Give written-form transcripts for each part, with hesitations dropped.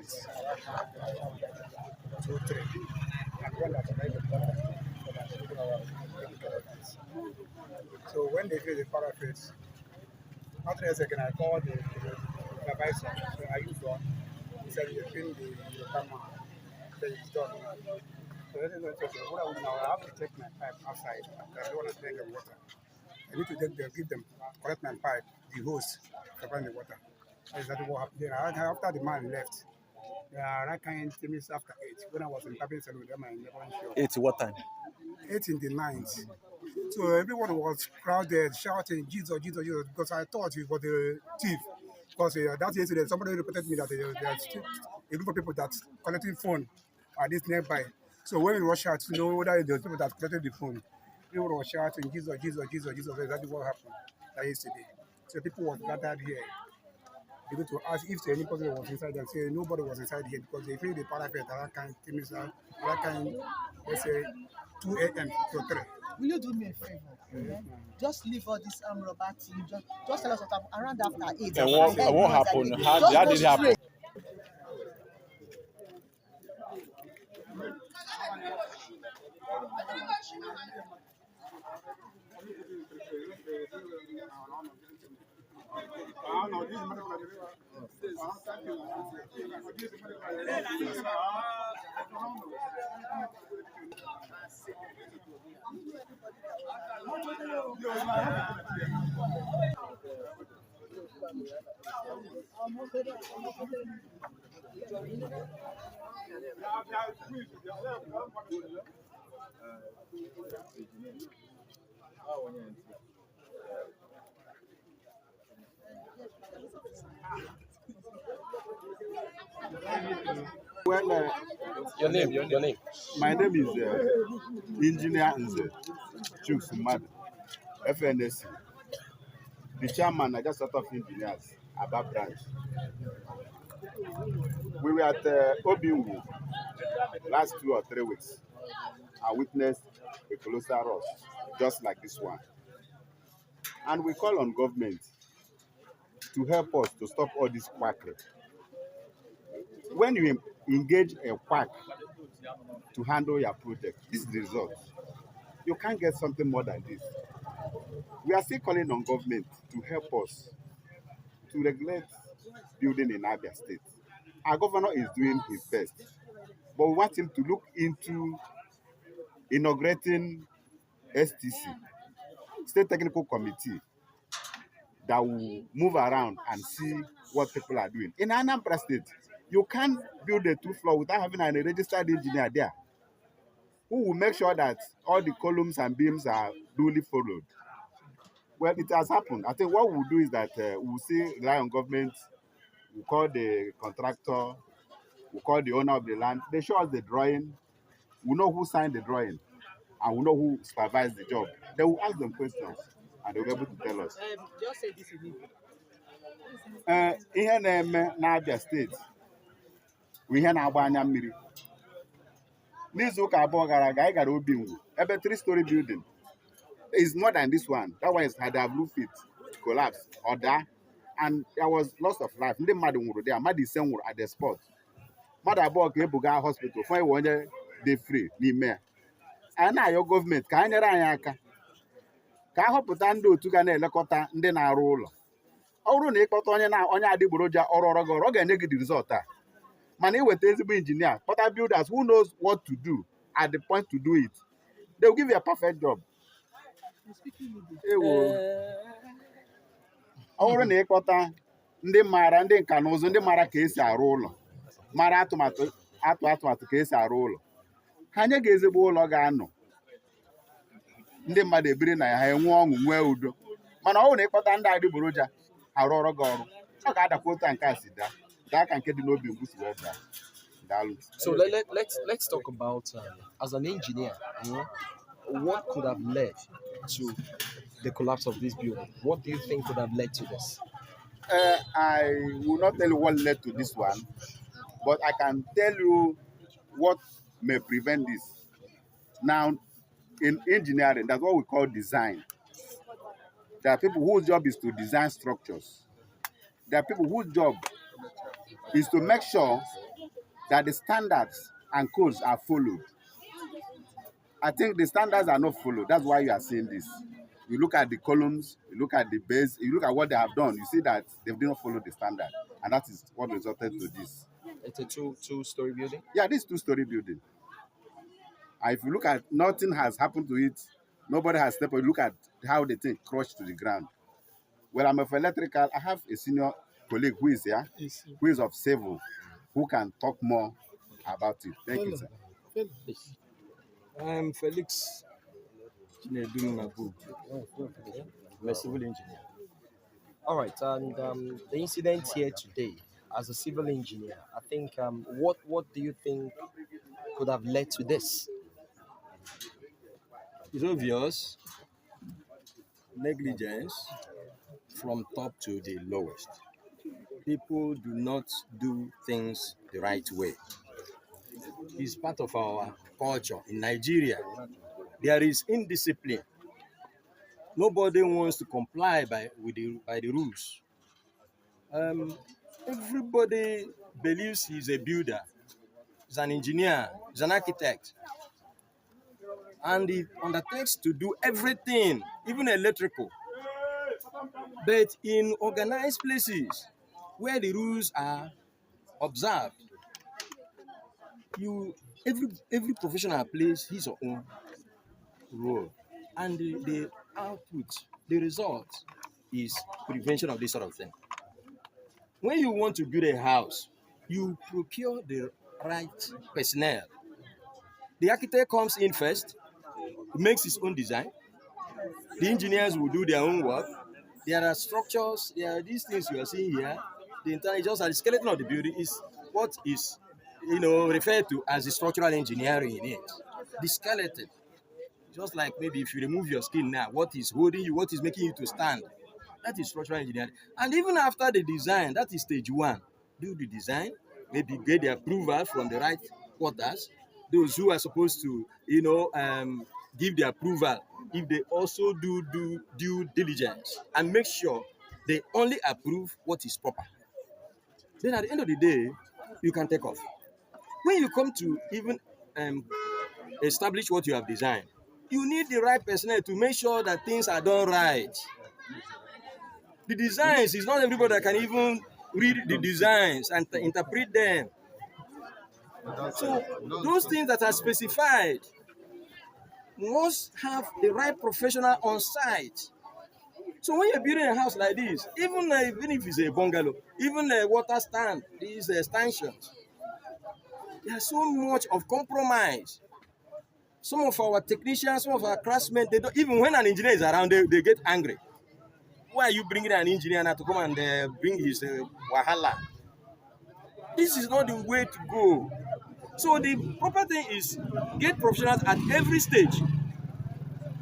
parapets around 2, 3. And when that's made the parapet, so when they finish the parapets, after a second, I called the supervisor. So I used one. He said, you pin the camera. So it's done. So then what I do now, I have to take my pipe outside. I don't want to drink the water. I need to give them, collect my pipe, the hose, to find the water. That's exactly what happened. Then after the man left, that kind of came after 8. When I was in Cabin Salute, I never sure. 8 what time? 8 in the night. So everyone was crowded, shouting, Jesus, Jesus, Jesus, because I thought it was the thief. Because that yesterday, somebody reported me that there's a group of people that collecting phone at this nearby. So when we rush out to know whether there's people that collected the phone, people were shouting, Jesus, Jesus, Jesus, Jesus. Exactly what happened that yesterday. So people were gathered here. They go to ask if any person was inside and say nobody was inside here because they feel the parapet that kind came inside, that kind, let's say, 2 a.m. to 3. Will you do me a favor? Just leave all this rubber thing. Just tell us what happened around after 8. And what happened? How did it happen? Well, Your name. my name is Engineer Nze Chuksumad, FNSC, the chairman, I just sort of engineers, Abia branch. We were at Obinwu last 2 or 3 weeks. I witnessed a colossal rush, just like this one. And we call on government to help us to stop all this quackery. When you engage a quack to handle your project, this is the result. You can't get something more than this. We are still calling on government to help us to regulate building in Abia State. Our governor is doing his best, but we want him to look into inaugurating STC, State Technical Committee, that will move around and see what people are doing. In Anambra State, you can't build a 2-floor without having a registered engineer there who will make sure that all the columns and beams are duly followed. Well, it has happened. I think what we'll do is that we'll see rely on government, we'll call the contractor, we'll call the owner of the land. They show us the drawing, we know who signed the drawing, and we know who supervised the job. They will ask them questions, and they'll be able to tell us. Just say this in English. Ihe na-eme n'Abia State bụ ihe na-agba anya mmiri. N'izu ụka abụọ gara aga, anyị gara Obinwu, ebe 3-story building is more than this one. That one had a blue feet collapse or that, and there was loss of life. Ndị mmadụ nwụrụ there, mmadụ ise nwụrụ at the spot. Mmadụ abụọ ka ebuga hospital fún iwe onye dị free n'ime ya. Anyị na-ayọ gọọmenti ka ha nyere anyị aka ka a họpụta ndị otu ga na-elekọta ndị na-arụ ụlọ. Ọ bụrụ na ịkpọta onye adịgboroja ọrụ gị ọrụ, ọ ga-enye gị the result a. Mana iweta ezigbo injinia, kpọta builders who knows what to do at the point to do it. They will give you a perfect job. Ọ bụrụ na ịkpọta ndị maara, ndị nka na ụzụ, ndị maara ka esi arụ ụlọ, mara atụmatụ ka esi arụ ụlọ, ha nye gị ezigbo ụlọ ga-anọ, ndị mmadụ ebiri na ya, ha enwe ọṅụ, nwee udo. Mana ọ bụrụ na ịkpọta ndị adịgboroja arụ ọrụ gị ọrụ, ọ ga-adakwa otu nke a si daa ka nke dị n'obi mgbu si wee daa. So let's talk about as an engineer, what could have led to the collapse of this building? What do you think could have led to this? I will not tell you what led to this one, but I can tell you what may prevent this. Now, in engineering, that's what we call design. There are people whose job is to design structures. There are people whose job is to make sure that the standards and codes are followed. I think the standards are not followed. That's why you are seeing this. You look at the columns, you look at the base, you look at what they have done, you see that they did not follow the standard. And that is what resulted to this. It's a two-story building. Yeah, this two-story building. And if you look at, nothing has happened to it. Nobody has stepped. You look at how the thing crushed to the ground. Well, I'm of electrical. I have a senior colleague who is here, who is of civil, who can talk more about it. Thank you, sir. I'm Felix Chinedum Nabu. I'm a civil engineer. All right, and the incident here today, as a civil engineer, I think what do you think could have led to this? It's obvious negligence from top to the lowest. People do not do things the right way. It's part of our culture in Nigeria. There is indiscipline. Nobody wants to comply by the rules. Everybody believes he's a builder, he's an engineer, he's an architect, and he undertakes to do everything, even electrical. But in organized places where the rules are observed, every professional plays his or own role, and the output, the result is prevention of this sort of thing. When you want to build a house, you procure the right personnel. The architect comes in first, makes his own design. The engineers will do their own work. There are structures, there are these things you are seeing here. The intelligence and the skeleton of the building is what is referred to as the structural engineering in it. The skeleton. Just like maybe if you remove your skin now, what is holding you, what is making you to stand? That is structural engineering. And even after the design, that is stage one. Do the design, maybe get the approval from the right quarters, those who are supposed to, give the approval. If they also do due diligence and make sure they only approve what is proper. Then at the end of the day, you can take off. When you come to even establish what you have designed, you need the right personnel to make sure that things are done right. The designs is not everybody that can even read the designs and interpret them. So those things that are specified must have the right professional on site. So when you're building a house like this, even if it's a bungalow, even a water stand, these stanchions, there's so much of compromise. Some of our technicians, some of our craftsmen, they don't, even when an engineer is around, they get angry. Why are you bringing an engineer now to come and bring his wahala? This is not the way to go. So the proper thing is get professionals at every stage.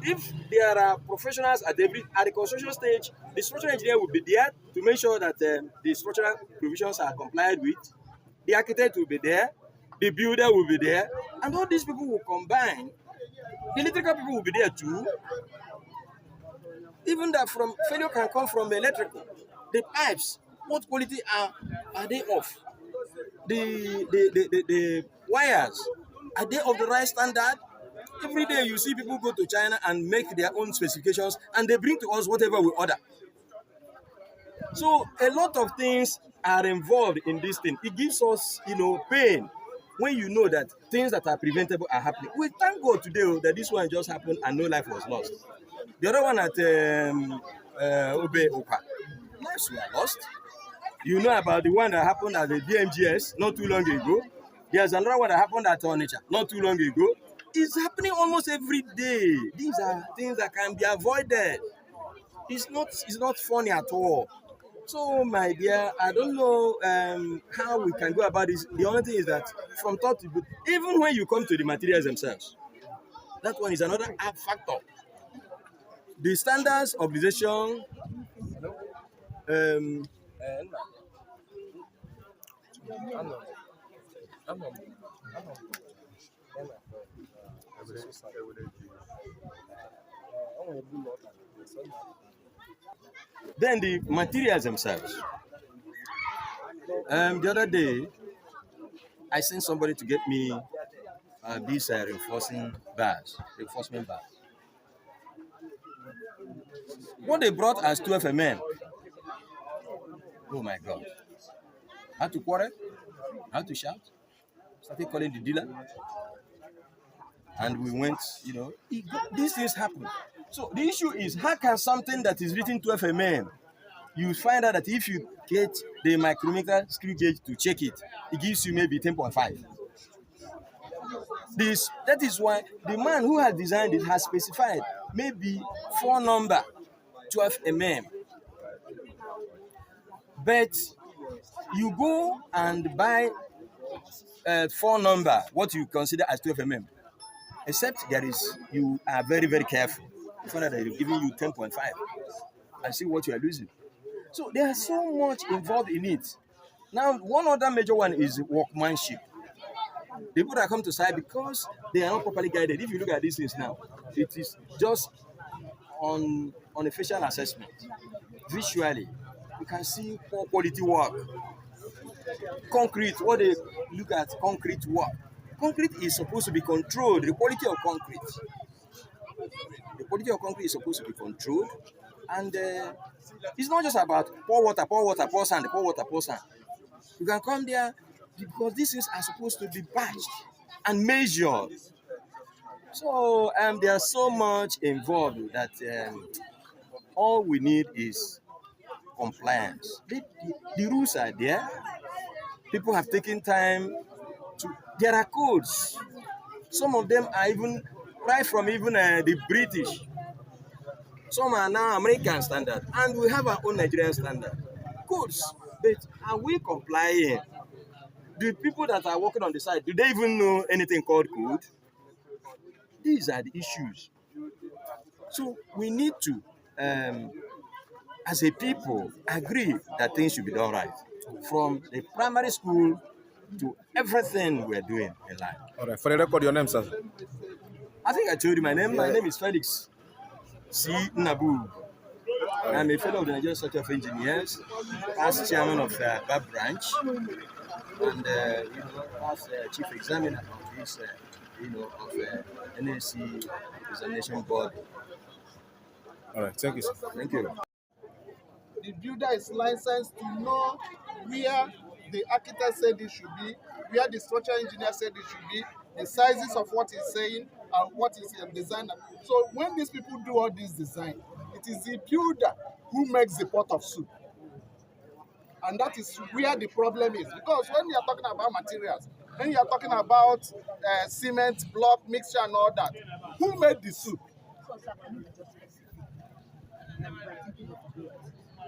If there are professionals at the construction stage, the structural engineer will be there to make sure that the structural provisions are complied with. The architect will be there, the builder will be there, and all these people will combine. The electrical people will be there too. Even that from failure can come from electrical. The pipes, what quality are they of? The wires, are they of the right standard? Every day you see people go to China and make their own specifications and they bring to us whatever we order. So a lot of things are involved in this thing. It gives us, pain when you know that things that are preventable are happening. We thank God today that this one just happened and no life was lost. The other one at Obe Oka, lives were lost. You know about the one that happened at the DMGS not too long ago. There's another one that happened at Onitsha not too long ago. It's happening almost every day. These are things that can be avoided. It's not funny at all. So, my dear, I don't know how we can go about this. The only thing is that from top to bottom, even when you come to the materials themselves, that one is another factor. The standards, obligation, then the materials themselves. The other day, I sent somebody to get me these reinforcement bars. What they brought as 12 oh my God. I had to quarrel, I had to shout, started calling the dealer, and we went, these things happen. So the issue is, how can something that is written 12 you find out that if you get the micrometer screw gauge to check it, it gives you maybe 10.5. That is why the man who has designed it has specified maybe 4 number 12 but you go and buy 4 number what you consider as 12 except you are very, very careful. You find out that they're giving you 10.5 and see what you are losing. So there's so much involved in it. Now, one other major one is workmanship. The people that come to site, because they are not properly guided. If you look at these things now, it is just on a facial assessment. Visually, you can see poor quality work. Concrete, what they look at, concrete work. Concrete is supposed to be controlled. The quality of concrete is supposed to be controlled, and it's not just about pour water, pour sand. You can come there because these things are supposed to be batched and measured. So there's so much involved that all we need is compliance. The rules are there. People have taken time to. There are codes. Some of them are even right from even the British. Some are now American standard, and we have our own Nigerian standard codes. But are we complying? The people that are working on the site, do they even know anything called code? These are the issues. So we need to, as a people, agree that things should be done right, from the primary school to everything we're doing in life. All right. For the record, your name, sir? I think I told you my name. My name is Felix C. Nabu. I'm a fellow of the Nigerian Society of Engineers, as chairman of BAB branch, and as chief examiner of this, of NAC examination board. All right. Thank you, sir. Thank you. The builder is licensed to know where the architect said it should be, where the structural engineer said it should be, the sizes of what he's saying, and what is designed. So when these people do all this design, it is the builder who makes the pot of soup. And that is where the problem is. Because when you are talking about materials, when you are talking about cement, block, mixture, and all that, who made the soup?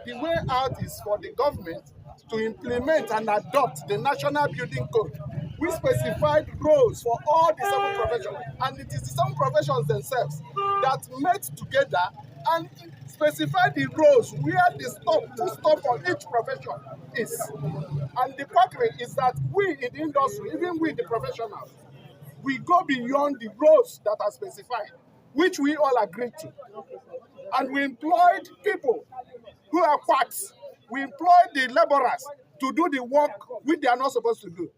The way out is for the government to implement and adopt the National Building Code, which specified roles for all the 7 professions. And it is the 7 professions themselves that met together and specify the roles where the full stop for each profession is. And the quackery is that we in the industry, even we the professionals, we go beyond the roles that are specified, which we all agreed to. And we employed people who are quacks. We employed the laborers to do the work which they are not supposed to do.